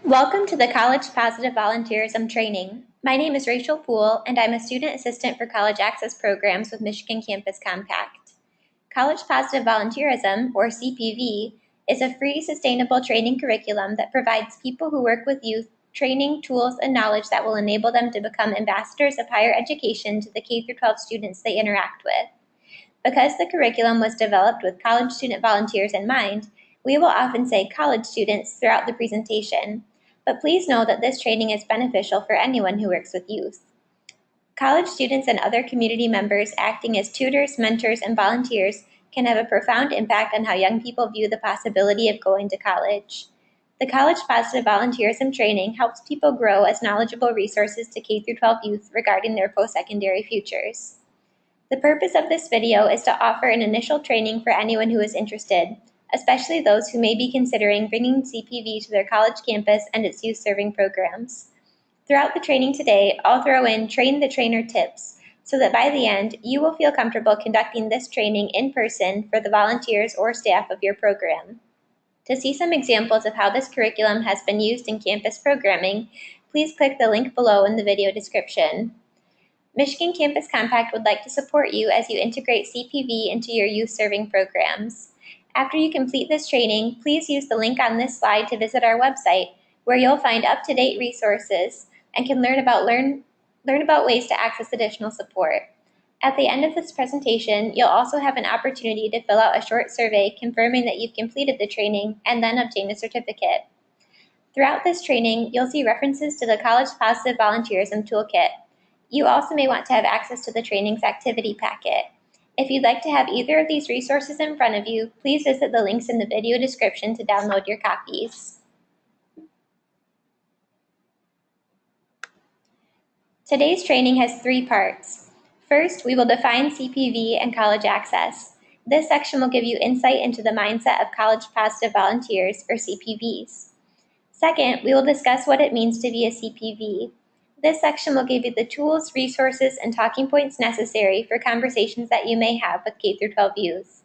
Welcome to the College Positive Volunteerism training. My name is Rachel Poole, and I'm a student assistant for college access programs with Michigan Campus Compact. College Positive Volunteerism, or CPV, is a free, sustainable training curriculum that provides people who work with youth training, tools, and knowledge that will enable them to become ambassadors of higher education to the K-12 students they interact with. Because the curriculum was developed with college student volunteers in mind, we will often say college students throughout the presentation, but please know that this training is beneficial for anyone who works with youth. College students and other community members acting as tutors, mentors, and volunteers can have a profound impact on how young people view the possibility of going to college. The College Positive Volunteerism training helps people grow as knowledgeable resources to K-12 youth regarding their post-secondary futures. The purpose of this video is to offer an initial training for anyone who is interested, especially those who may be considering bringing CPV to their college campus and its youth-serving programs. Throughout the training today, I'll throw in train the trainer tips so that by the end, you will feel comfortable conducting this training in person for the volunteers or staff of your program. To see some examples of how this curriculum has been used in campus programming, please click the link below in the video description. Michigan Campus Compact would like to support you as you integrate CPV into your youth-serving programs. After you complete this training, please use the link on this slide to visit our website, where you'll find up-to-date resources and can learn about ways to access additional support. At the end of this presentation, you'll also have an opportunity to fill out a short survey confirming that you've completed the training and then obtain a certificate. Throughout this training, you'll see references to the College Positive Volunteerism Toolkit. You also may want to have access to the training's activity packet. If you'd like to have either of these resources in front of you, please visit the links in the video description to download your copies. Today's training has 3 parts. First, we will define CPV and college access. This section will give you insight into the mindset of college positive volunteers, or CPVs. Second, we will discuss what it means to be a CPV. This section will give you the tools, resources, and talking points necessary for conversations that you may have with K-12 youth.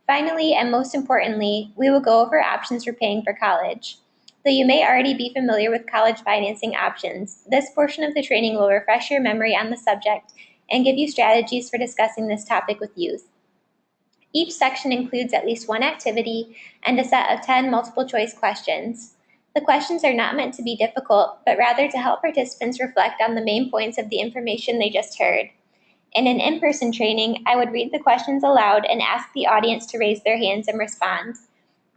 Finally, and most importantly, we will go over options for paying for college. Though you may already be familiar with college financing options, this portion of the training will refresh your memory on the subject and give you strategies for discussing this topic with youth. Each section includes at least 1 activity and a set of 10 multiple-choice questions. The questions are not meant to be difficult, but rather to help participants reflect on the main points of the information they just heard. In an in-person training, I would read the questions aloud and ask the audience to raise their hands and respond.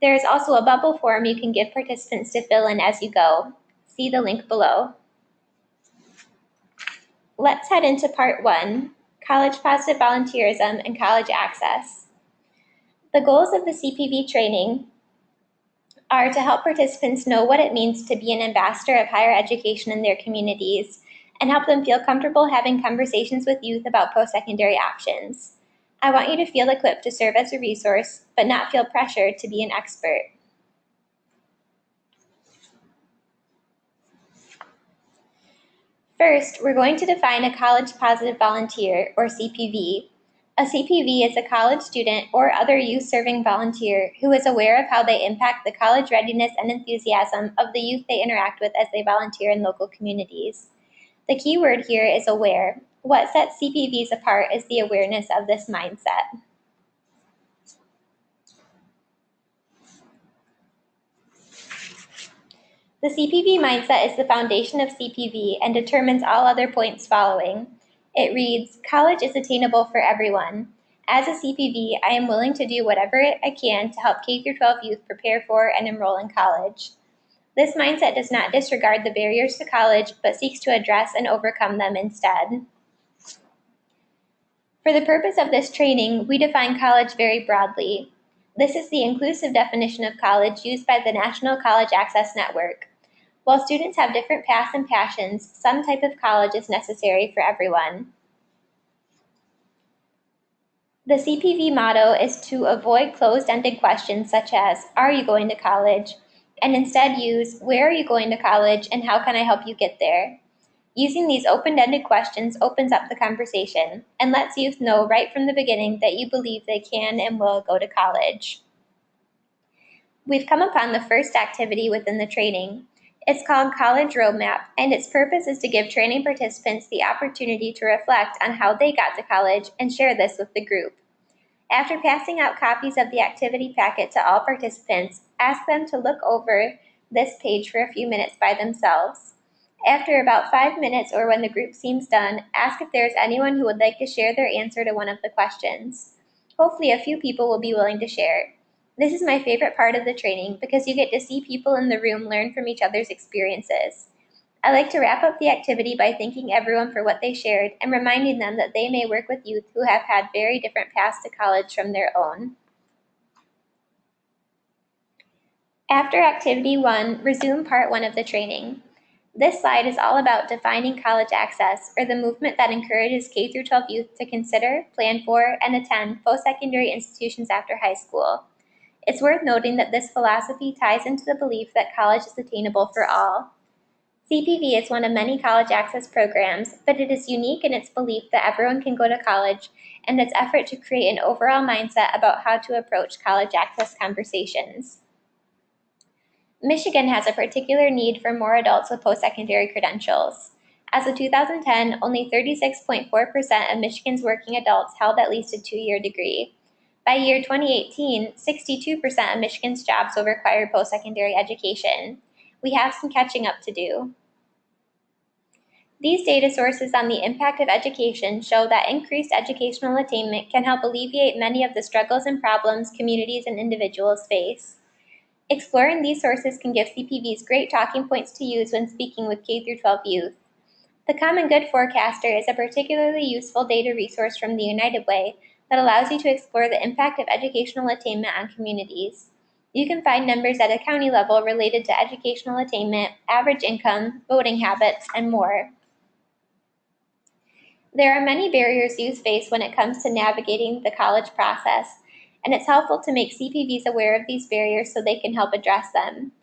There is also a bubble form you can give participants to fill in as you go. See the link below. Let's head into Part 1, College Positive Volunteerism and College Access. The goals of the CPV training are to help participants know what it means to be an ambassador of higher education in their communities and help them feel comfortable having conversations with youth about post-secondary options. I want you to feel equipped to serve as a resource, but not feel pressured to be an expert. First, we're going to define a college positive volunteer, or CPV. A CPV is a college student or other youth-serving volunteer who is aware of how they impact the college readiness and enthusiasm of the youth they interact with as they volunteer in local communities. The key word here is aware. What sets CPVs apart is the awareness of this mindset. The CPV mindset is the foundation of CPV and determines all other points following. It reads, college is attainable for everyone. As a CPV, I am willing to do whatever I can to help K-12 youth prepare for and enroll in college. This mindset does not disregard the barriers to college, but seeks to address and overcome them instead. For the purpose of this training, we define college very broadly. This is the inclusive definition of college used by the National College Access Network. While students have different paths and passions, some type of college is necessary for everyone. The CPV motto is to avoid closed-ended questions such as, are you going to college? And instead use, where are you going to college and how can I help you get there? Using these open-ended questions opens up the conversation and lets youth know right from the beginning that you believe they can and will go to college. We've come upon the first activity within the training. It's called College Roadmap, and its purpose is to give training participants the opportunity to reflect on how they got to college and share this with the group. After passing out copies of the activity packet to all participants, ask them to look over this page for a few minutes by themselves. After about 5 minutes or when the group seems done, ask if there is anyone who would like to share their answer to one of the questions. Hopefully a few people will be willing to share. This is my favorite part of the training because you get to see people in the room learn from each other's experiences. I like to wrap up the activity by thanking everyone for what they shared and reminding them that they may work with youth who have had very different paths to college from their own. After Activity 1, resume Part 1 of the training. This slide is all about defining college access, or the movement that encourages K-12 youth to consider, plan for, and attend post-secondary institutions after high school. It's worth noting that this philosophy ties into the belief that college is attainable for all. CPV is one of many college access programs, but it is unique in its belief that everyone can go to college and its effort to create an overall mindset about how to approach college access conversations. Michigan has a particular need for more adults with post-secondary credentials. As of 2010, only 36.4% of Michigan's working adults held at least a 2-year degree. By year 2018, 62% of Michigan's jobs will require post-secondary education. We have some catching up to do. These data sources on the impact of education show that increased educational attainment can help alleviate many of the struggles and problems communities and individuals face. Exploring these sources can give CPVs great talking points to use when speaking with K-12 youth. The Common Good Forecaster is a particularly useful data resource from the United Way that allows you to explore the impact of educational attainment on communities. You can find numbers at a county level related to educational attainment, average income, voting habits, and more. There are many barriers youth face when it comes to navigating the college process, and it's helpful to make CPVs aware of these barriers so they can help address them.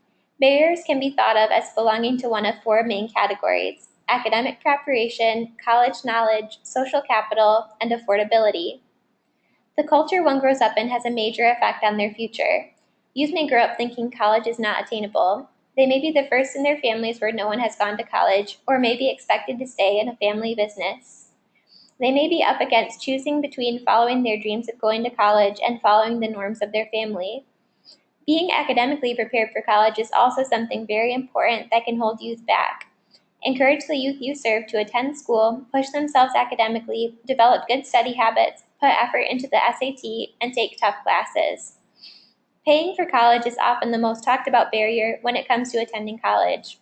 Barriers can be thought of as belonging to one of 4 main categories: academic preparation, college knowledge, social capital, and affordability. The culture one grows up in has a major effect on their future. Youth may grow up thinking college is not attainable. They may be the first in their families where no one has gone to college, or may be expected to stay in a family business. They may be up against choosing between following their dreams of going to college and following the norms of their family. Being academically prepared for college is also something very important that can hold youth back. Encourage the youth you serve to attend school, push themselves academically, develop good study habits, put effort into the SAT, and take tough classes. Paying for college is often the most talked about barrier when it comes to attending college.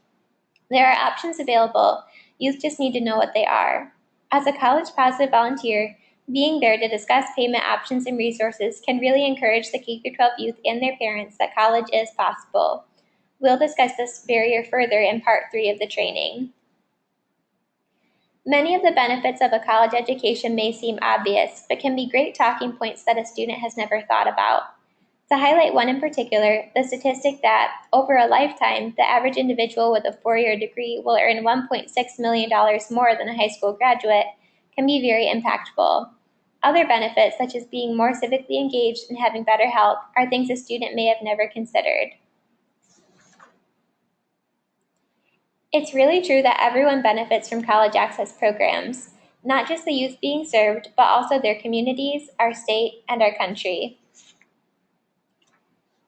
There are options available, youth just need to know what they are. As a college positive volunteer, being there to discuss payment options and resources can really encourage the K-12 youth and their parents that college is possible. We'll discuss this barrier further in Part 3 of the training. Many of the benefits of a college education may seem obvious, but can be great talking points that a student has never thought about. To highlight one in particular, the statistic that, over a lifetime, the average individual with a 4-year degree will earn $1.6 million more than a high school graduate can be very impactful. Other benefits, such as being more civically engaged and having better health, are things a student may have never considered. It's really true that everyone benefits from college access programs, not just the youth being served, but also their communities, our state, and our country.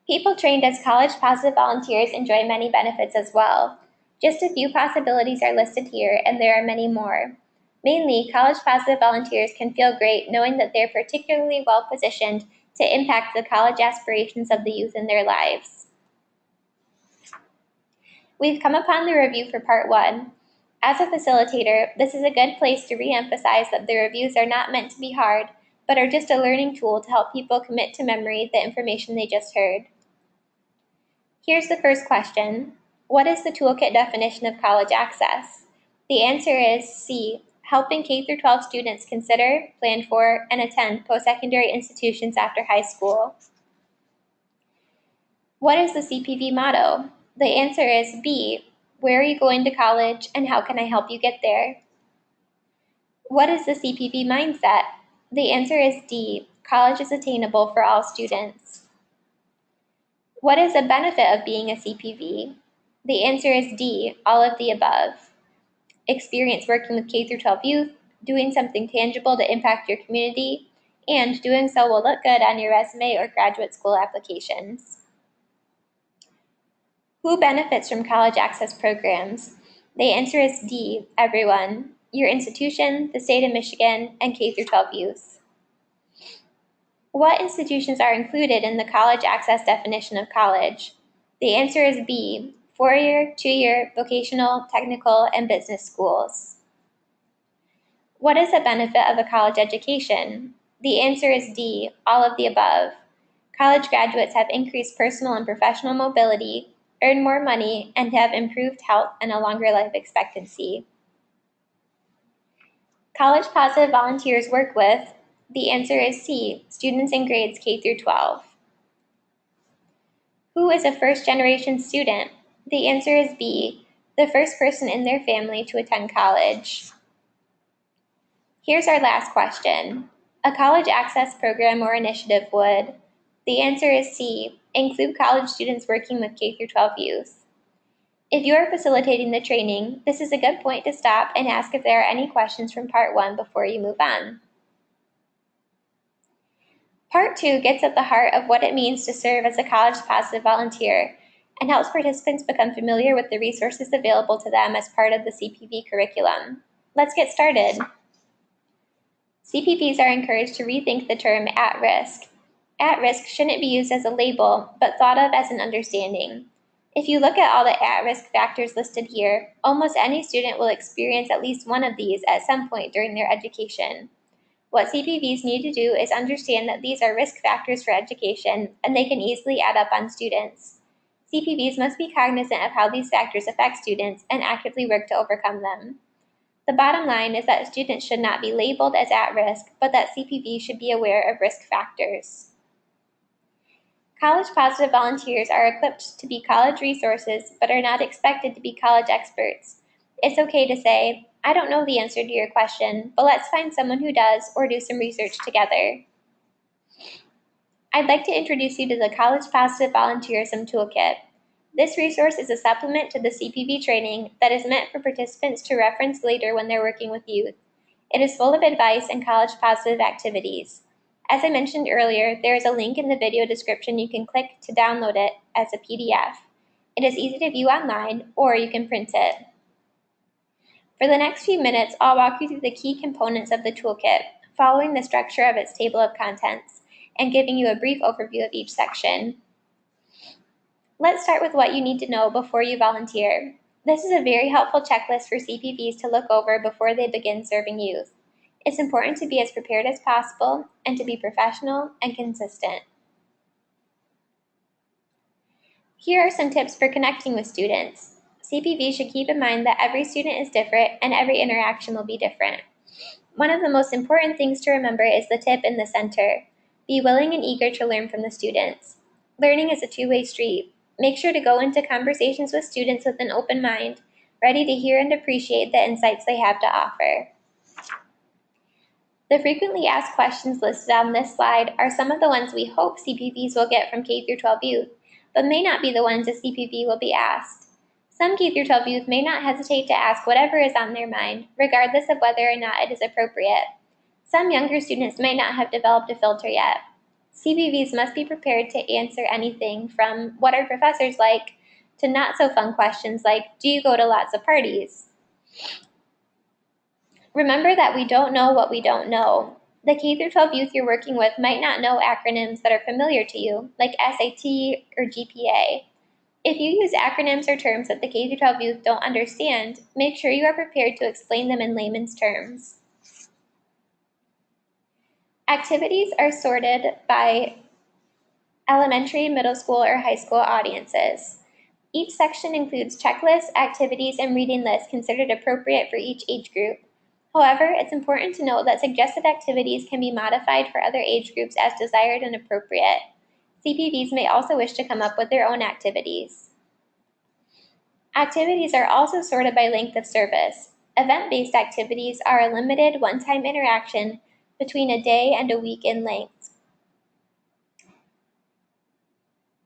People trained as college positive volunteers enjoy many benefits as well. Just a few possibilities are listed here, and there are many more. Mainly, college positive volunteers can feel great knowing that they're particularly well positioned to impact the college aspirations of the youth in their lives. We've come upon the review for Part 1. As a facilitator, this is a good place to re-emphasize that the reviews are not meant to be hard, but are just a learning tool to help people commit to memory the information they just heard. Here's the first question. What is the Toolkit definition of college access? The answer is C, helping K-12 students consider, plan for, and attend post-secondary institutions after high school. What is the CPV motto? The answer is B, where are you going to college and how can I help you get there? What is the CPV mindset? The answer is D, college is attainable for all students. What is the benefit of being a CPV? The answer is D, all of the above. Experience working with K-12 youth, doing something tangible to impact your community, and doing so will look good on your resume or graduate school applications. Who benefits from college access programs? The answer is D, everyone. Your institution, the state of Michigan, and K-12 youth. What institutions are included in the college access definition of college? The answer is B, 4-year, 2-year, vocational, technical, and business schools. What is the benefit of a college education? The answer is D, all of the above. College graduates have increased personal and professional mobility, earn more money, and have improved health and a longer life expectancy. College positive volunteers work with, the answer is C, students in grades K through 12. Who is a first-generation student? The answer is B, the first person in their family to attend college. Here's our last question. A college access program or initiative would, the answer is C, include college students working with K-12 youth. If you are facilitating the training, this is a good point to stop and ask if there are any questions from Part 1 before you move on. Part 2 gets at the heart of what it means to serve as a college positive volunteer and helps participants become familiar with the resources available to them as part of the CPV curriculum. Let's get started. CPVs are encouraged to rethink the term at risk. At risk shouldn't be used as a label, but thought of as an understanding. If you look at all the at-risk factors listed here, almost any student will experience at least one of these at some point during their education. What CPVs need to do is understand that these are risk factors for education, and they can easily add up on students. CPVs must be cognizant of how these factors affect students and actively work to overcome them. The bottom line is that students should not be labeled as at risk, but that CPVs should be aware of risk factors. College positive volunteers are equipped to be college resources, but are not expected to be college experts. It's okay to say, I don't know the answer to your question, but let's find someone who does or do some research together. I'd like to introduce you to the College Positive Volunteerism Toolkit. This resource is a supplement to the CPV training that is meant for participants to reference later when they're working with youth. It is full of advice and college positive activities. As I mentioned earlier, there is a link in the video description you can click to download it as a PDF. It is easy to view online, or you can print it. For the next few minutes, I'll walk you through the key components of the toolkit, following the structure of its table of contents, and giving you a brief overview of each section. Let's start with what you need to know before you volunteer. This is a very helpful checklist for CPVs to look over before they begin serving youth. It's important to be as prepared as possible and to be professional and consistent. Here are some tips for connecting with students. CPV should keep in mind that every student is different and every interaction will be different. One of the most important things to remember is the tip in the center. Be willing and eager to learn from the students. Learning is a two-way street. Make sure to go into conversations with students with an open mind, ready to hear and appreciate the insights they have to offer. The frequently asked questions listed on this slide are some of the ones we hope CPVs will get from K-12 youth, but may not be the ones a CPV will be asked. Some K-12 youth may not hesitate to ask whatever is on their mind, regardless of whether or not it is appropriate. Some younger students may not have developed a filter yet. CPVs must be prepared to answer anything from what are professors like to not so fun questions like, do you go to lots of parties? Remember that we don't know what we don't know. The K-12 youth you're working with might not know acronyms that are familiar to you, like SAT or GPA. If you use acronyms or terms that the K-12 youth don't understand, make sure you are prepared to explain them in layman's terms. Activities are sorted by elementary, middle school, or high school audiences. Each section includes checklists, activities, and reading lists considered appropriate for each age group. However, it's important to note that suggested activities can be modified for other age groups as desired and appropriate. CPVs may also wish to come up with their own activities. Activities are also sorted by length of service. Event-based activities are a limited one-time interaction between a day and a week in length.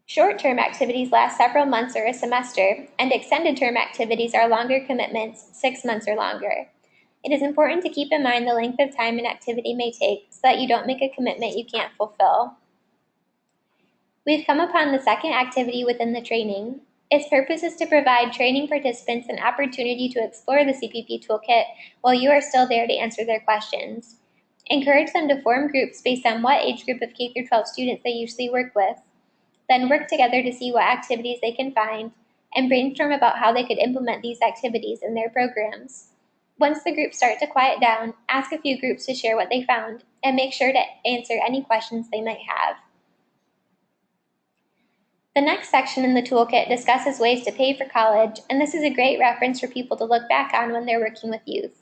Short-term activities last several months or a semester, and extended-term activities are longer commitments, 6 months or longer. It is important to keep in mind the length of time an activity may take so that you don't make a commitment you can't fulfill. We've come upon the second activity within the training. Its purpose is to provide training participants an opportunity to explore the CPV Toolkit while you are still there to answer their questions. Encourage them to form groups based on what age group of K-12 students they usually work with. Then work together to see what activities they can find and brainstorm about how they could implement these activities in their programs. Once the groups start to quiet down, ask a few groups to share what they found and make sure to answer any questions they might have. The next section in the toolkit discusses ways to pay for college, and this is a great reference for people to look back on when they're working with youth.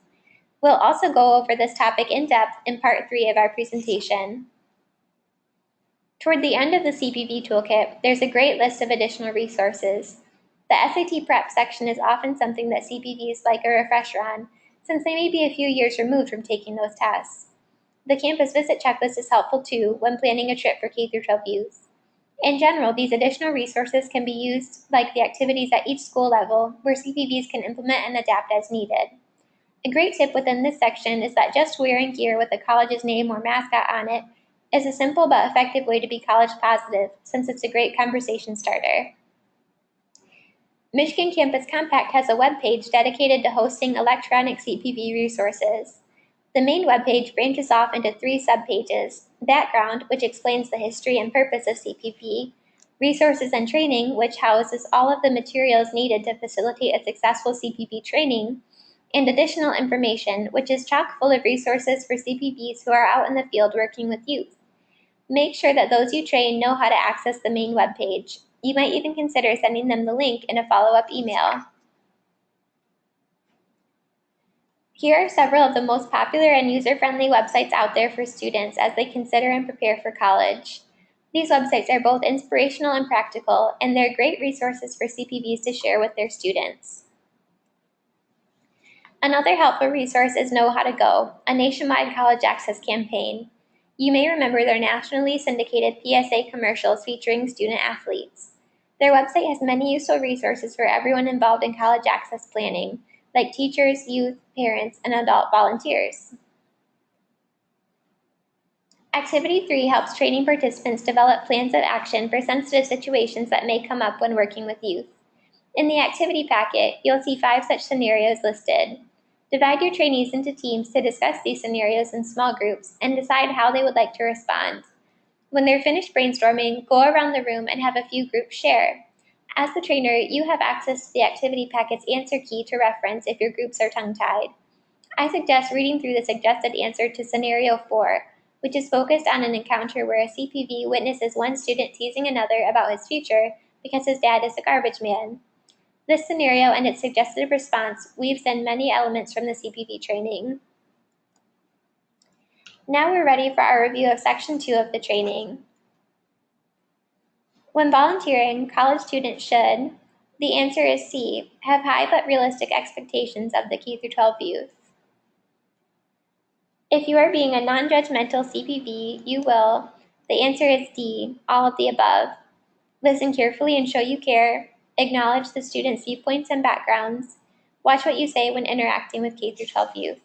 We'll also go over this topic in depth in part 3 of our presentation. Toward the end of the CPV Toolkit, there's a great list of additional resources. The SAT prep section is often something that CPVs like a refresher on, since they may be a few years removed from taking those tests. The campus visit checklist is helpful too when planning a trip for K-12 youth. In general, these additional resources can be used like the activities at each school level, where CPVs can implement and adapt as needed. A great tip within this section is that just wearing gear with the college's name or mascot on it is a simple but effective way to be college positive, since it's a great conversation starter. Michigan Campus Compact has a webpage dedicated to hosting electronic CPV resources. The main webpage branches off into 3 subpages: Background, which explains the history and purpose of CPV, Resources and Training, which houses all of the materials needed to facilitate a successful CPV training, and Additional Information, which is chock full of resources for CPVs who are out in the field working with youth. Make sure that those you train know how to access the main webpage. You might even consider sending them the link in a follow-up email. Here are several of the most popular and user-friendly websites out there for students as they consider and prepare for college. These websites are both inspirational and practical, and they're great resources for CPVs to share with their students. Another helpful resource is Know How to Go, a nationwide college access campaign. You may remember their nationally syndicated PSA commercials featuring student athletes. Their website has many useful resources for everyone involved in college access planning, like teachers, youth, parents, and adult volunteers. Activity 3 helps training participants develop plans of action for sensitive situations that may come up when working with youth. In the activity packet, you'll see 5 such scenarios listed. Divide your trainees into teams to discuss these scenarios in small groups and decide how they would like to respond. When they're finished brainstorming, go around the room and have a few groups share. As the trainer, you have access to the activity packet's answer key to reference if your groups are tongue-tied. I suggest reading through the suggested answer to Scenario 4, which is focused on an encounter where a CPV witnesses one student teasing another about his future because his dad is a garbage man. This scenario and its suggested response weaves in many elements from the CPV training. Now we're ready for our review of Section 2 of the training. When volunteering, college students should, the answer is C, have high but realistic expectations of the K-12 youth. If you are being a non-judgmental CPV, you will, the answer is D, all of the above. Listen carefully and show you care. Acknowledge the students' viewpoints and backgrounds. Watch what you say when interacting with K-12 youth.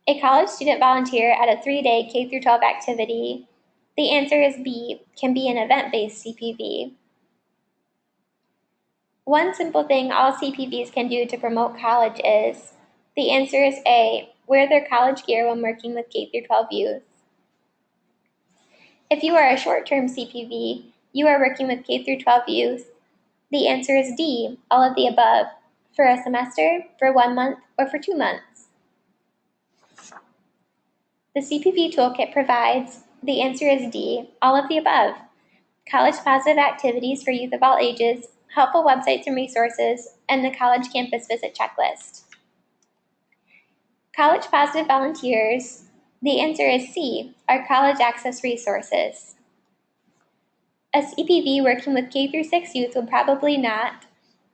A college student volunteer at a 3-day K-12 activity. The answer is B, can be an event-based CPV. One simple thing all CPVs can do to promote college is, the answer is A, wear their college gear when working with K-12 youth. If you are a short-term CPV, you are working with K-12 youth. The answer is D, all of the above, for a semester, for 1 month, or for 2 months. The CPV Toolkit provides, the answer is D, all of the above. College positive activities for youth of all ages, helpful websites and resources, and the college campus visit checklist. College positive volunteers, the answer is C, are college access resources. A CPV working with K-6 youth would probably not.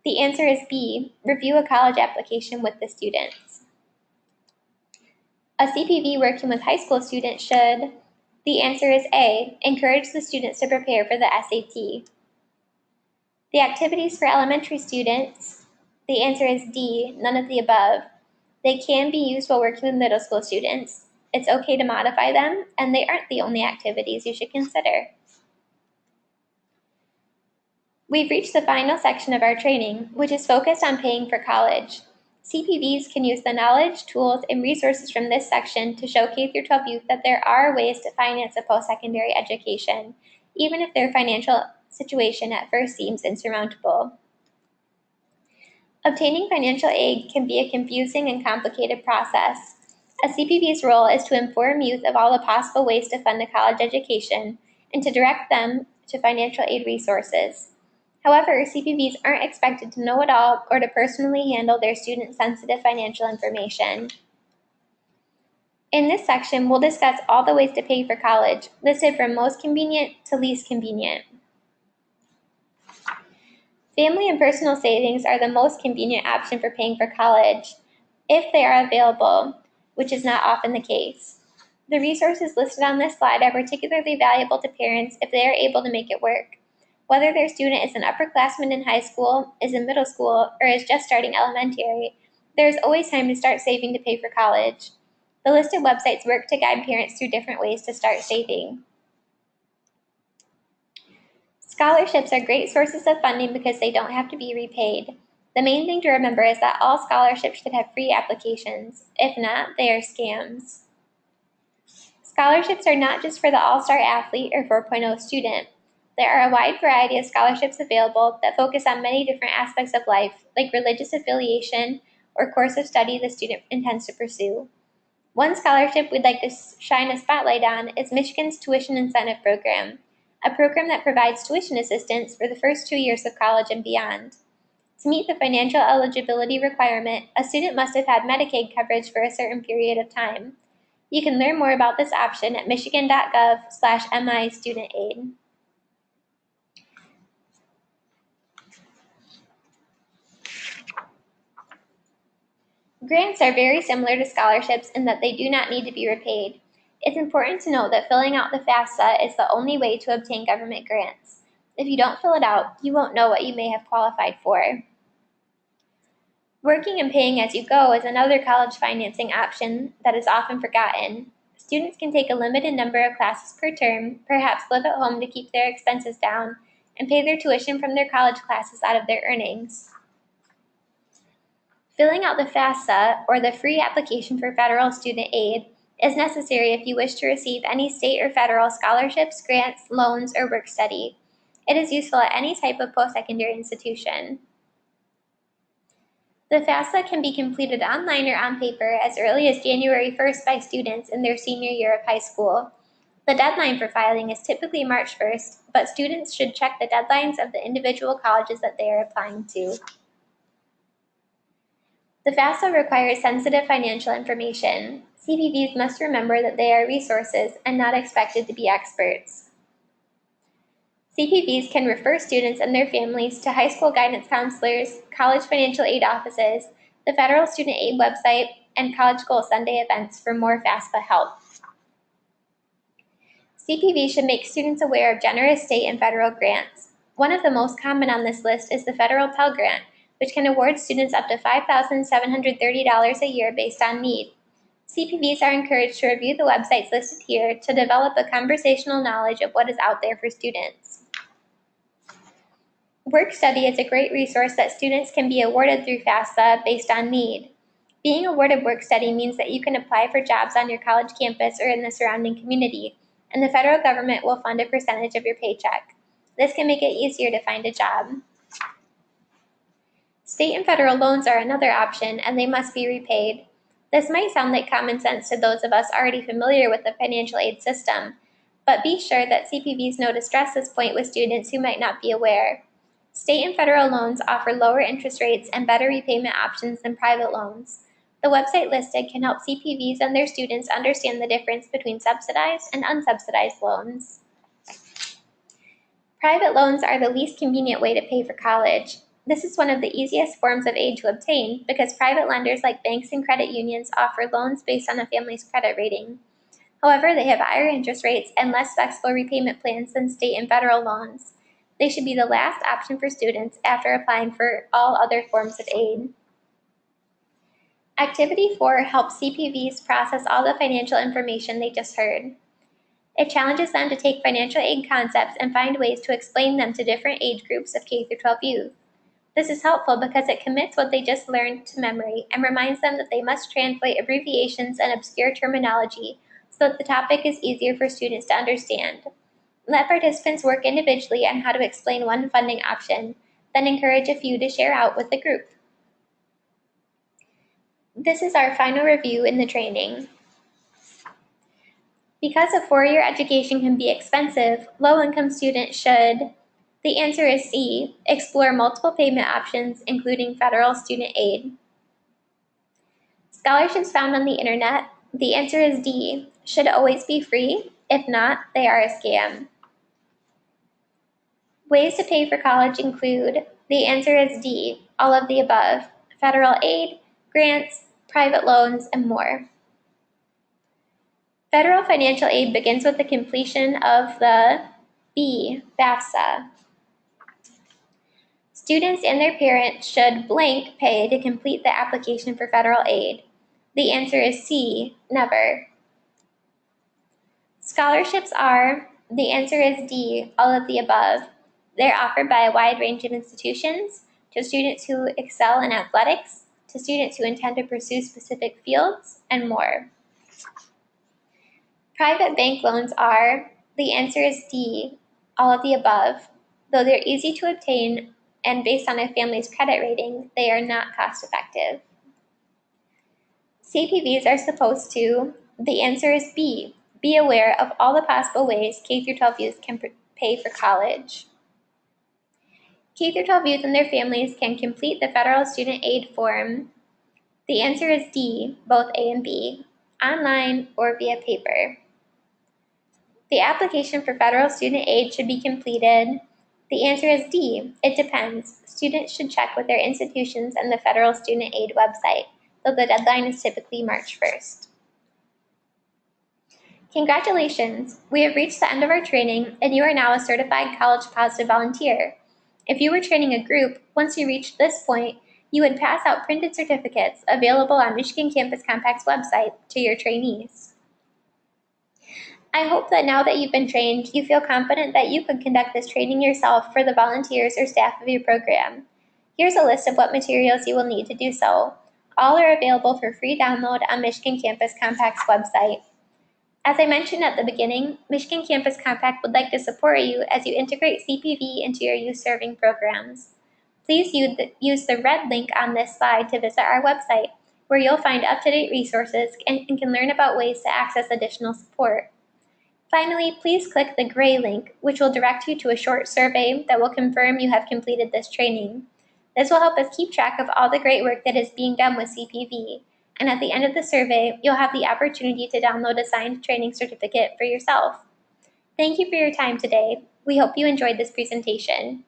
The answer is B, review a college application with the students. A CPV working with high school students should. The answer is A, encourage the students to prepare for the SAT. The activities for elementary students, the answer is D, none of the above. They can be used while working with middle school students. It's okay to modify them, and they aren't the only activities you should consider. We've reached the final section of our training, which is focused on paying for college. CPVs can use the knowledge, tools, and resources from this section to show K-12 youth that there are ways to finance a post-secondary education, even if their financial situation at first seems insurmountable. Obtaining financial aid can be a confusing and complicated process. A CPV's role is to inform youth of all the possible ways to fund a college education and to direct them to financial aid resources. However, CPVs aren't expected to know it all or to personally handle their student-sensitive financial information. In this section, we'll discuss all the ways to pay for college, listed from most convenient to least convenient. Family and personal savings are the most convenient option for paying for college, if they are available, which is not often the case. The resources listed on this slide are particularly valuable to parents if they are able to make it work. Whether their student is an upperclassman in high school, is in middle school, or is just starting elementary, there is always time to start saving to pay for college. The listed websites work to guide parents through different ways to start saving. Scholarships are great sources of funding because they don't have to be repaid. The main thing to remember is that all scholarships should have free applications. If not, they are scams. Scholarships are not just for the all-star athlete or 4.0 student. There are a wide variety of scholarships available that focus on many different aspects of life, like religious affiliation or course of study the student intends to pursue. One scholarship we'd like to shine a spotlight on is Michigan's Tuition Incentive Program, a program that provides tuition assistance for the first 2 years of college and beyond. To meet the financial eligibility requirement, a student must have had Medicaid coverage for a certain period of time. You can learn more about this option at michigan.gov/MI-student-aid. Grants are very similar to scholarships in that they do not need to be repaid. It's important to note that filling out the FAFSA is the only way to obtain government grants. If you don't fill it out, you won't know what you may have qualified for. Working and paying as you go is another college financing option that is often forgotten. Students can take a limited number of classes per term, perhaps live at home to keep their expenses down, and pay their tuition from their college classes out of their earnings. Filling out the FAFSA, or the Free Application for Federal Student Aid, is necessary if you wish to receive any state or federal scholarships, grants, loans, or work study. It is useful at any type of post-secondary institution. The FAFSA can be completed online or on paper as early as January 1st by students in their senior year of high school. The deadline for filing is typically March 1st, but students should check the deadlines of the individual colleges that they are applying to. The FAFSA requires sensitive financial information. CPVs must remember that they are resources and not expected to be experts. CPVs can refer students and their families to high school guidance counselors, college financial aid offices, the Federal Student Aid website, and College Goal Sunday events for more FAFSA help. CPV should make students aware of generous state and federal grants. One of the most common on this list is the Federal Pell Grant, which can award students up to $5,730 a year based on need. CPVs are encouraged to review the websites listed here to develop a conversational knowledge of what is out there for students. Work study is a great resource that students can be awarded through FAFSA based on need. Being awarded work study means that you can apply for jobs on your college campus or in the surrounding community, and the federal government will fund a percentage of your paycheck. This can make it easier to find a job. State and federal loans are another option, and they must be repaid. This might sound like common sense to those of us already familiar with the financial aid system, but be sure that CPVs know to stress this point with students who might not be aware. State and federal loans offer lower interest rates and better repayment options than private loans. The website listed can help CPVs and their students understand the difference between subsidized and unsubsidized loans. Private loans are the least convenient way to pay for college. This is one of the easiest forms of aid to obtain because private lenders like banks and credit unions offer loans based on a family's credit rating. However, they have higher interest rates and less flexible repayment plans than state and federal loans. They should be the last option for students after applying for all other forms of aid. Activity 4 helps CPVs process all the financial information they just heard. It challenges them to take financial aid concepts and find ways to explain them to different age groups of K-12 youth. This is helpful because it commits what they just learned to memory and reminds them that they must translate abbreviations and obscure terminology so that the topic is easier for students to understand. Let participants work individually on how to explain one funding option, then encourage a few to share out with the group. This is our final review in the training. Because a four-year education can be expensive, low-income students should, the answer is C, explore multiple payment options, including federal student aid. Scholarships found on the internet, the answer is D, should always be free. If not, they are a scam. Ways to pay for college include, the answer is D, all of the above, federal aid, grants, private loans, and more. Federal financial aid begins with the completion of the B, FAFSA. Students and their parents should blank pay to complete the application for federal aid. The answer is C, never. Scholarships are, the answer is D, all of the above. They're offered by a wide range of institutions, to students who excel in athletics, to students who intend to pursue specific fields, and more. Private bank loans are, the answer is D, all of the above. Though they're easy to obtain and based on a family's credit rating, they are not cost effective. CPVs are supposed to, the answer is B, be aware of all the possible ways K-12 youth can pay for college. K-12 youth and their families can complete the federal student aid form. The answer is D, both A and B, online or via paper. The application for federal student aid should be completed. The answer is D, it depends. Students should check with their institutions and the federal student aid website, though the deadline is typically March 1st. Congratulations, we have reached the end of our training and you are now a certified college positive volunteer. If you were training a group, once you reached this point, you would pass out printed certificates available on Michigan Campus Compact's website to your trainees. I hope that now that you've been trained, you feel confident that you could conduct this training yourself for the volunteers or staff of your program. Here's a list of what materials you will need to do so. All are available for free download on Michigan Campus Compact's website. As I mentioned at the beginning, Michigan Campus Compact would like to support you as you integrate CPV into your youth serving programs. Please use the red link on this slide to visit our website, where you'll find up-to-date resources and can learn about ways to access additional support. Finally, please click the gray link, which will direct you to a short survey that will confirm you have completed this training. This will help us keep track of all the great work that is being done with CPV, and at the end of the survey, you'll have the opportunity to download a signed training certificate for yourself. Thank you for your time today. We hope you enjoyed this presentation.